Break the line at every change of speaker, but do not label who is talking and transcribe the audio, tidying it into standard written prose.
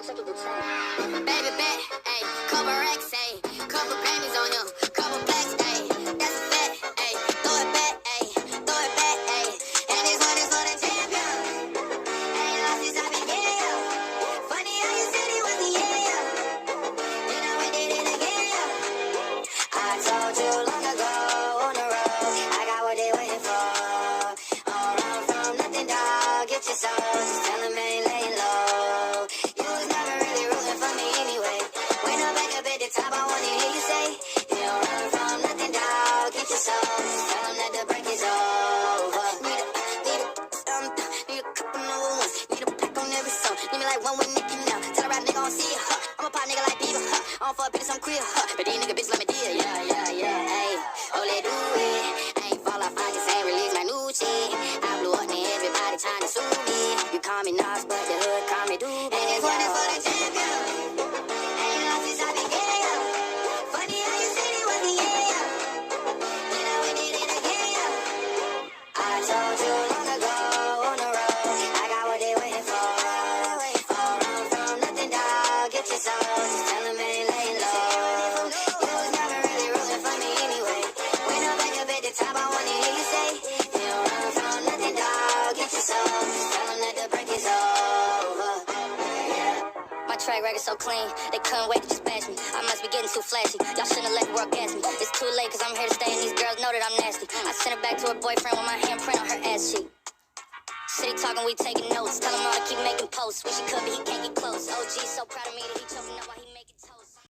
Baby bet, ayy, couple racks, ayy, couple Grammys on him, couple plaques, ayy, that's a fact, ayy, throw it back, ayy, and this one is for the champion. Ain't lost since I began. Funny how you said it was the year. Then we did it again. I told you long ago on the road, I got what they waiting for. All run from nothing, dog. Get your soul, just tell them ain't laying low. You was never really rooting for me anyway. When I'm back up at the top, I wanna hear you say, you don't run from nothing, dog. Get your soul, just tell them that the break is over. Need a couple number ones. Need a pack on every song. Need me like one with Nicky now. Tell a rap nigga I don't see ya, huh. I'm a pop nigga like Bieber, huh. I don't fuck bitches, I'm queer, huh. But these nigga bitches let me deal, yeah. Ayy, oh, let do it. I ain't fall off, I just ain't release my new shit. I blew up and everybody trying to sue me. You call me Nas, but the hood call me Doobie. And this one is for the champion. Ain't lost since I began. Funny how you said it was the year. Then we did it again. I told you long ago on the road, I got what they waiting for. All run from nothing, dog. Get your soul, just tell them ain't laying low. You was never really rooting for me anyway. When I'm back up at the top, I wanna hear you say, you don't run from nothing, dog. Get your soul, just tell them that the break is over. My track record so clean, they couldn't wait to just bash me. I must be getting too flashy. Y'all shouldn't have let the world gas me. It's too late, cause I'm here to stay, and these girls know that I'm nasty. I sent her back to her boyfriend with my handprint on her ass cheek. City talking, we taking notes. Tell him all to keep making posts. Wish he could, but he can't get close. OG so proud of me that he choking up while he